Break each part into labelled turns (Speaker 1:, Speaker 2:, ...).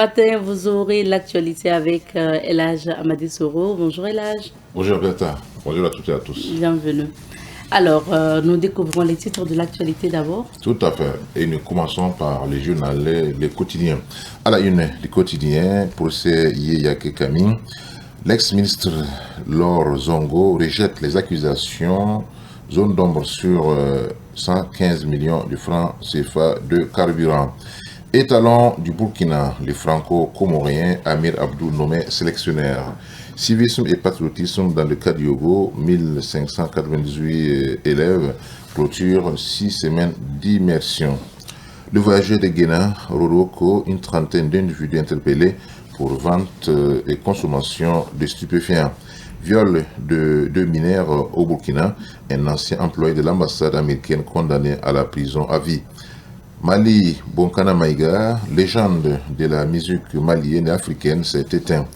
Speaker 1: Matin, vous aurez l'actualité avec Elhaj Amadi Soro. Bonjour Elhaj.
Speaker 2: Bonjour Bertha, bonjour à toutes et à tous.
Speaker 1: Bienvenue. Alors, nous découvrons les titres de l'actualité d'abord.
Speaker 2: Tout à fait. Et nous commençons par les journaux, les quotidiens. À la une du quotidien, procès Yeyake Kami, l'ex-ministre Laure Zongo rejette les accusations, zone d'ombre sur 115 millions de francs CFA de carburant. Étalon du Burkina, le franco-comorien Amir Abdou nommé sélectionneur. Civisme et patriotisme dans le cas du Yogo, 1598 élèves, clôture 6 semaines d'immersion. Le voyageur de Guéna, Rodoko, une trentaine d'individus interpellés pour vente et consommation de stupéfiants. Viol de deux mineurs au Burkina, un ancien employé de l'ambassade américaine condamné à la prison à vie. Mali Bonkana Maïga, légende de la musique malienne et africaine, s'est éteint.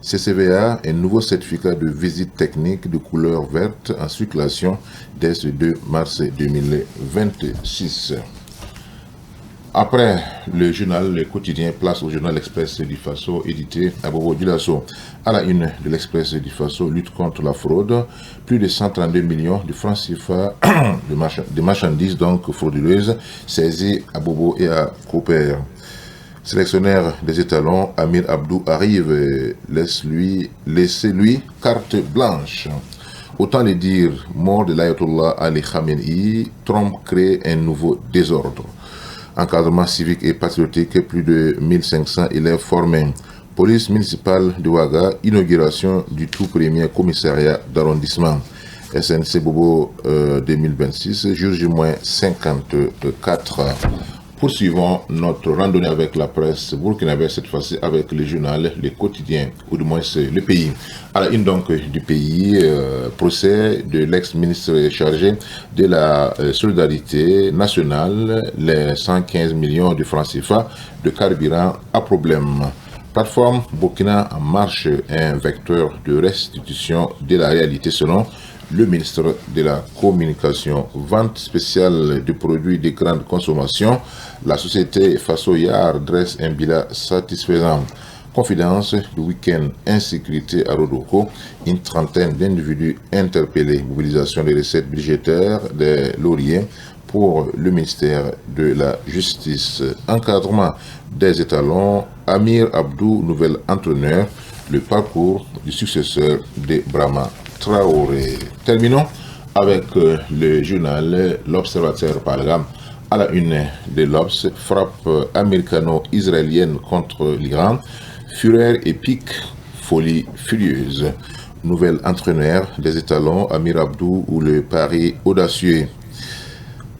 Speaker 2: CCVA, un nouveau certificat de visite technique de couleur verte en circulation dès le 2 mars 2026. Après le journal Le Quotidien, place au journal L'Express du Faso, édité à Bobo Dioulasso. À la une de l'Express du Faso, lutte contre la fraude. Plus de 132 millions de francs CFA de marchandises donc frauduleuses saisies à Bobo et à Cooper. Sélectionneur des étalons, Amir Abdou arrive et laissez-lui carte blanche. Autant le dire, mort de l'Ayatollah Ali Khamenei, Trump crée un nouveau désordre. Encadrement civique et patriotique, plus de 1500 élèves formés. Police municipale de Ouaga, inauguration du tout premier commissariat d'arrondissement. SNC Bobo 2026, jour J-54. Poursuivons notre randonnée avec la presse burkinabé, cette fois-ci avec le journal Le Quotidien, ou du moins c'est Le Pays. À la une donc du Pays, procès de l'ex-ministre chargé de la solidarité nationale, les 115 millions de francs CFA de carburant à problème. Plateforme Burkina en marche, un vecteur de restitution de la réalité selon le ministre de la Communication. Vente spéciale de produits de grande consommation. La société Faso-Yar dresse un bilan satisfaisant. Confidence du week-end insécurité à Rodoko. Une trentaine d'individus interpellés. Mobilisation des recettes budgétaires des lauriers pour le ministère de la Justice. Encadrement des étalons. Amir Abdou, nouvel entraîneur. Le parcours du successeur de Brahma Traoré. Terminons avec le journal L'Observateur par exemple. À la une de l'Obs, frappe américano-israélienne contre l'Iran, fureur épique, folie furieuse. Nouvel entraîneur des étalons, Amir Abdou ou le pari audacieux.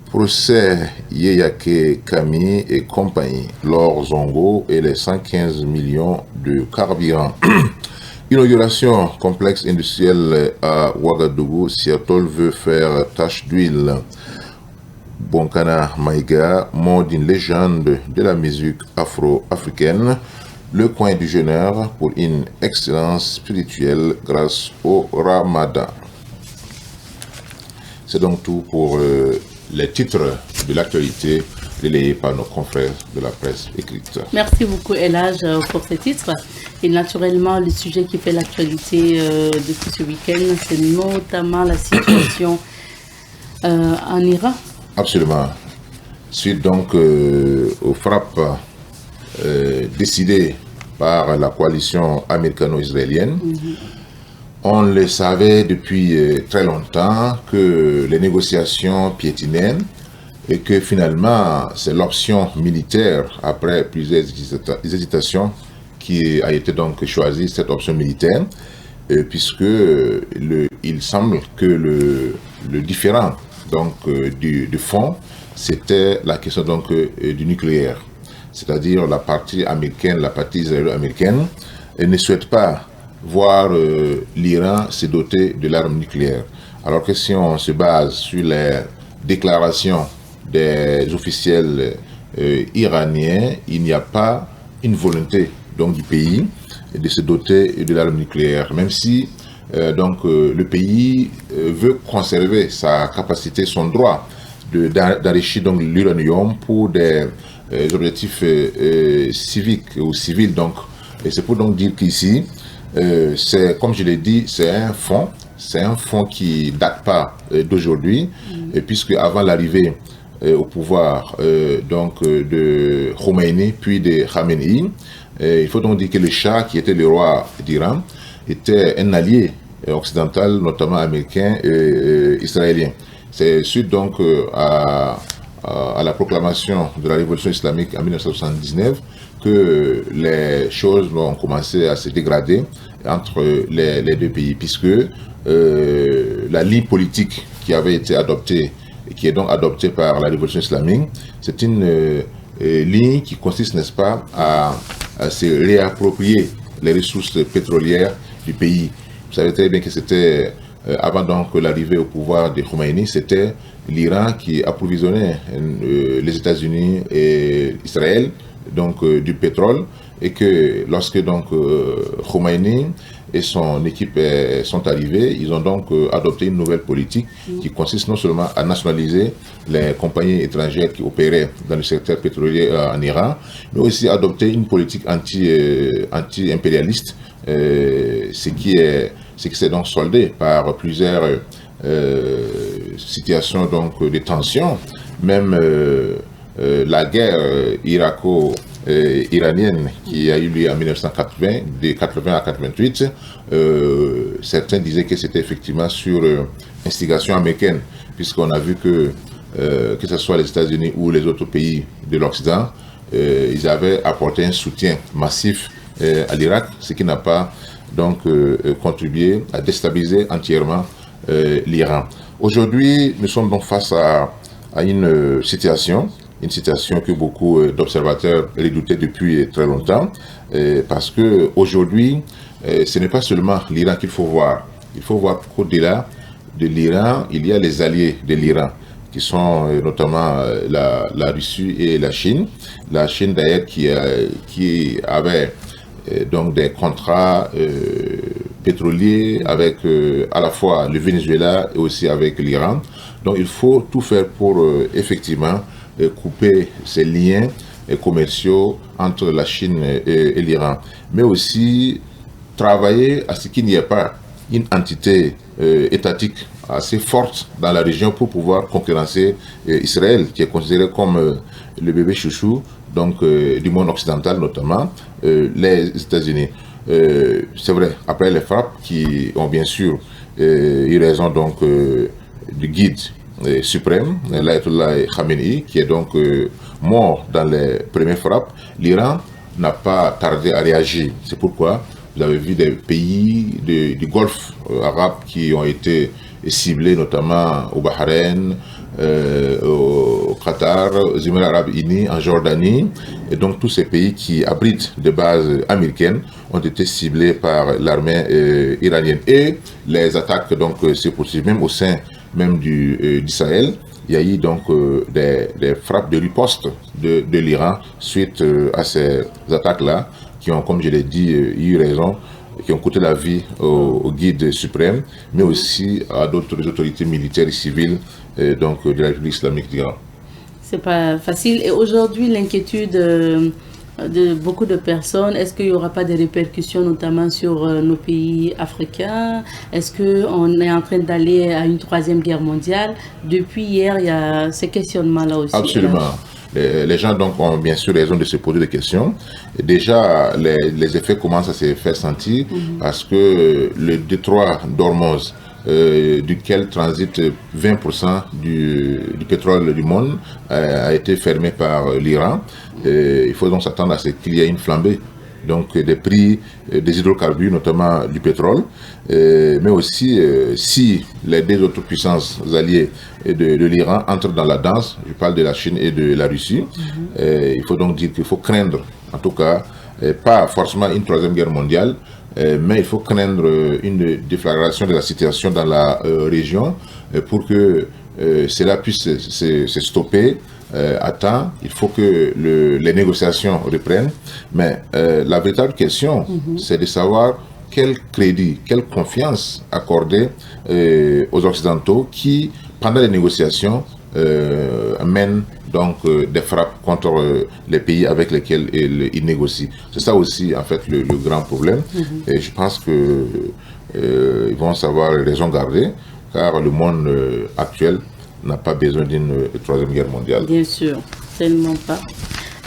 Speaker 2: Procès Yeyake Kami et compagnie, Laure Zongo et les 115 millions de carburant. Inauguration complexe industriel à Ouagadougou, Seattle veut faire tache d'huile. Bonkana Maïga, mort d'une légende de la musique afro-africaine, le coin du jeûneur pour une excellence spirituelle grâce au Ramadan. C'est donc tout pour les titres de l'actualité relayés par nos confrères de la presse écrite.
Speaker 1: Merci beaucoup Elhaj pour ces titres. Et naturellement, le sujet qui fait l'actualité depuis ce week-end, c'est notamment la situation en Iran.
Speaker 2: Absolument. Suite donc aux frappes décidées par la coalition américano-israélienne, on le savait depuis très longtemps que les négociations piétinaient et que finalement c'est l'option militaire après plusieurs hésitations qui a été donc choisie, cette option militaire, puisque il semble que le différent donc du fond, c'était la question donc du nucléaire, c'est-à-dire la partie américaine, la partie israélo-américaine, ne souhaite pas voir l'Iran se doter de l'arme nucléaire. Alors que si on se base sur les déclarations des officiels iraniens, il n'y a pas une volonté donc du pays de se doter de l'arme nucléaire, même si le pays veut conserver sa capacité, son droit d'enrichir donc l'uranium pour des civiques ou civils. Donc, et c'est pour donc dire qu'ici, c'est, comme je l'ai dit, c'est un fonds qui date pas d'aujourd'hui, et puisque avant l'arrivée au pouvoir de Khomeini puis de Khamenei, il faut donc dire que le Shah, qui était le roi d'Iran, était un allié occidental, notamment américain et israélien. C'est suite donc à la proclamation de la révolution islamique en 1979 que les choses ont commencé à se dégrader entre les deux pays, puisque la ligne politique qui avait été adoptée, et qui est donc adoptée par la révolution islamique, c'est une ligne qui consiste, n'est-ce pas, à se réapproprier les ressources pétrolières du pays. Vous savez très bien que c'était, avant donc l'arrivée au pouvoir de Khomeini, c'était l'Iran qui approvisionnait les États-Unis et Israël donc du pétrole, et que lorsque donc Khomeini et son équipe sont arrivés, ils ont donc adopté une nouvelle politique qui consiste non seulement à nationaliser les compagnies étrangères qui opéraient dans le secteur pétrolier en Iran, mais aussi adopter une politique anti-impérialiste, ce qui s'est donc soldé par plusieurs situations donc de tension, même la guerre iranienne qui a eu lieu en 1980, de 80 à 88, certains disaient que c'était effectivement sur instigation américaine, puisqu'on a vu que ce soit les États-Unis ou les autres pays de l'Occident, ils avaient apporté un soutien massif à l'Irak, ce qui n'a pas donc contribué à déstabiliser entièrement l'Iran. Aujourd'hui, nous sommes donc face à une situation que beaucoup d'observateurs redoutaient depuis très longtemps, parce que aujourd'hui, ce n'est pas seulement l'Iran qu'il faut voir. Il faut voir qu'au-delà de l'Iran, il y a les alliés de l'Iran, qui sont notamment la Russie et la Chine. La Chine d'ailleurs qui avait donc des contrats pétroliers avec à la fois le Venezuela et aussi avec l'Iran. Donc il faut tout faire pour effectivement couper ces liens commerciaux entre la Chine et l'Iran, mais aussi travailler à ce qu'il n'y ait pas une entité étatique assez forte dans la région pour pouvoir concurrencer Israël, qui est considéré comme le bébé chouchou donc du monde occidental, notamment les États-Unis. C'est vrai, après les frappes qui ont bien sûr eu raison donc du guide suprême, l'Ayatollah Khamenei, qui est donc mort dans les premières frappes, l'Iran n'a pas tardé à réagir. C'est pourquoi vous avez vu des pays du Golfe arabe qui ont été ciblés, notamment au Bahreïn, au Qatar, aux Émirats arabes unis, en Jordanie. Et donc tous ces pays qui abritent des bases américaines ont été ciblés par l'armée iranienne. Et les attaques donc se poursuivent même au sein même d'Israël. Il y a eu donc des frappes de riposte de l'Iran suite à ces attaques-là, qui ont, comme je l'ai dit, eu raison, qui ont coûté la vie au guide suprême, mais aussi à d'autres autorités militaires et civiles donc, de la République islamique d'Iran.
Speaker 1: C'est pas facile. Et aujourd'hui, l'inquiétude de beaucoup de personnes, est-ce qu'il n'y aura pas de répercussions, notamment sur nos pays africains? Est-ce qu'on est en train d'aller à une troisième guerre mondiale? Depuis hier, il y a ces questionnements-là aussi.
Speaker 2: Absolument. Les gens donc ont bien sûr raison de se poser des questions. Et déjà, les effets commencent à se faire sentir parce que le détroit d'Ormuz, duquel transite 20% du pétrole du monde, a été fermé par l'Iran. Il faut donc s'attendre à ce qu'il y ait une flambée donc des prix des hydrocarbures, notamment du pétrole, mais aussi si les deux autres puissances alliées de l'Iran entrent dans la danse, je parle de la Chine et de la Russie, il faut donc dire qu'il faut craindre, en tout cas, pas forcément une troisième guerre mondiale, mais il faut craindre une déflagration de la situation dans la région pour que cela puisse se stopper à temps. Il faut que les négociations reprennent, mais la véritable question, c'est de savoir quel crédit, quelle confiance accorder aux Occidentaux qui, pendant les négociations, mène donc des frappes contre les pays avec lesquels il négocie. C'est ça aussi en fait le grand problème. Et je pense que ils vont savoir raison garder, car le monde actuel n'a pas besoin d'une troisième guerre mondiale.
Speaker 1: Bien sûr, tellement pas.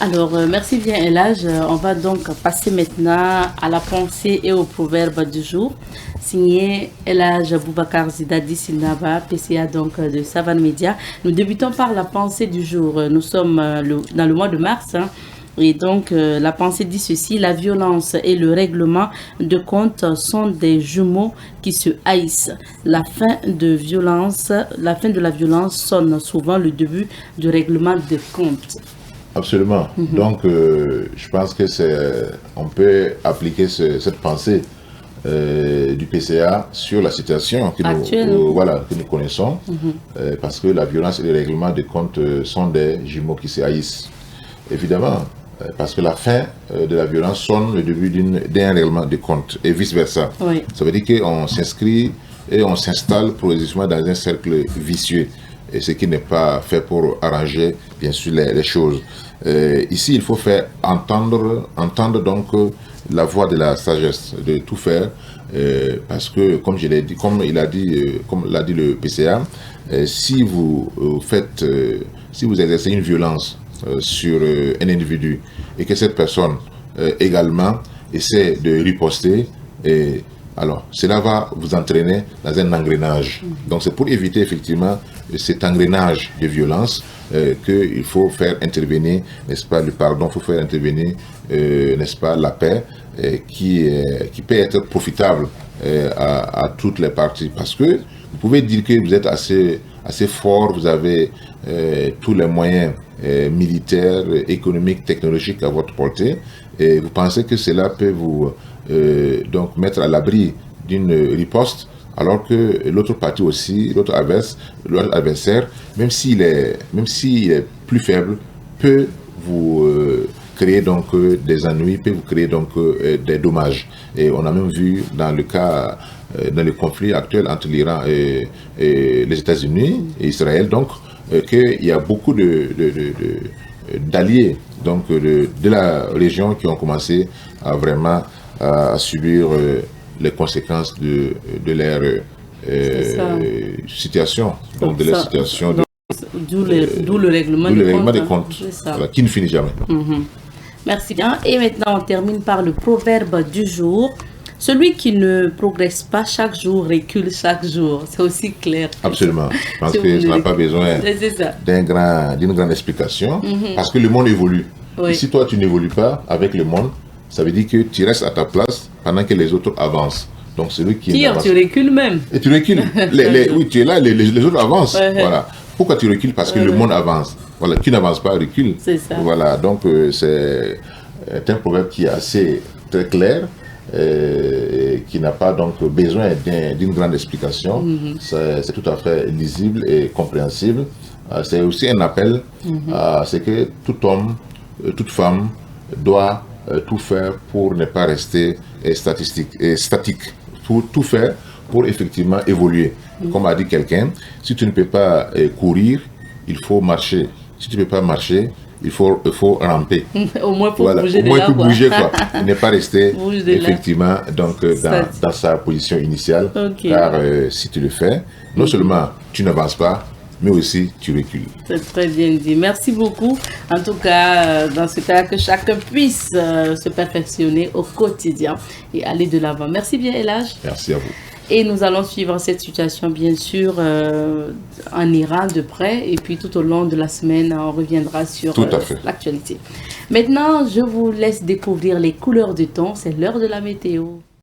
Speaker 1: Alors, merci bien Elhadj. On va donc passer maintenant à la pensée et au proverbe du jour. Signé Elhadj Boubacar Zidadi Silnaba, PCA donc de Savane Média. Nous débutons par la pensée du jour. Nous sommes dans le mois de mars. Et donc, la pensée dit ceci: la violence et le règlement de compte sont des jumeaux qui se haïssent. La fin de la violence sonne souvent le début du règlement de compte.
Speaker 2: Absolument. Donc, je pense que on peut appliquer cette pensée du PCA sur la situation que nous connaissons, parce que la violence et le règlement de compte sont des jumeaux qui se haïssent. Évidemment, parce que la fin de la violence sonne le début d'un règlement de compte et vice-versa.
Speaker 1: Oui.
Speaker 2: Ça veut dire qu'on s'inscrit et on s'installe progressivement dans un cercle vicieux, et ce qui n'est pas fait pour arranger, bien sûr, les choses. Ici, il faut faire entendre donc la voix de la sagesse, de tout faire, parce que, comme l'a dit le PCA, si vous exercez une violence sur un individu et que cette personne également essaie de riposter, alors cela va vous entraîner dans un engrenage. Donc c'est pour éviter effectivement cet engrenage de violence qu'il faut faire intervenir, n'est-ce pas, le pardon, il faut faire intervenir, n'est-ce pas, la paix, qui peut être profitable à toutes les parties. Parce que vous pouvez dire que vous êtes assez fort, vous avez tous les moyens militaires, économiques, technologiques à votre portée, et vous pensez que cela peut vous donc mettre à l'abri d'une riposte, alors que l'autre partie aussi, l'autre adversaire, même s'il est plus faible, peut vous créer donc des ennuis, peut vous créer donc des dommages. Et on a même vu dans le conflit actuel entre l'Iran et les États-Unis et Israël, donc qu'il y a beaucoup d'alliés donc de la région qui ont commencé à vraiment à subir les conséquences de leur situation, donc de leur situation.
Speaker 1: D'où le règlement
Speaker 2: de compte, voilà, qui ne finit jamais.
Speaker 1: Merci bien. Et maintenant, on termine par le proverbe du jour. Celui qui ne progresse pas chaque jour recule chaque jour. C'est aussi clair.
Speaker 2: Absolument. Je pense que ça n'a pas besoin d'une grande explication, parce que le monde évolue. Oui. Et si toi, tu n'évolues pas avec le monde, ça veut dire que tu restes à ta place pendant que les autres avancent. Donc celui qui
Speaker 1: tu recules même.
Speaker 2: Et tu recules. Oui, tu es là, les autres avancent. Voilà. Pourquoi tu recules? Parce que le monde avance. Voilà, qui n'avance pas recule.
Speaker 1: C'est ça.
Speaker 2: Voilà, donc c'est un proverbe qui est assez très clair, qui n'a pas donc besoin d'une grande explication. C'est tout à fait lisible et compréhensible. C'est aussi un appel à ce que tout homme, toute femme doit tout faire pour ne pas rester statique, pour tout faire pour effectivement évoluer. Comme a dit quelqu'un, si tu ne peux pas courir, il faut marcher. Si tu ne peux pas marcher, il faut ramper.
Speaker 1: Au moins pour
Speaker 2: voilà.
Speaker 1: bouger.
Speaker 2: Au moins pour bouger, quoi. Ne pas rester effectivement donc,
Speaker 1: dans
Speaker 2: sa position initiale.
Speaker 1: Okay.
Speaker 2: Car si tu le fais, non seulement tu n'avances pas, mais aussi tu recules.
Speaker 1: C'est très bien dit. Merci beaucoup. En tout cas, dans ce cas, que chacun puisse se perfectionner au quotidien et aller de l'avant. Merci bien, Elhadj.
Speaker 2: Merci à vous.
Speaker 1: Et nous allons suivre cette situation, bien sûr, en Iran de près. Et puis, tout au long de la semaine, on reviendra sur l'actualité. Maintenant, je vous laisse découvrir les couleurs du temps. C'est l'heure de la météo.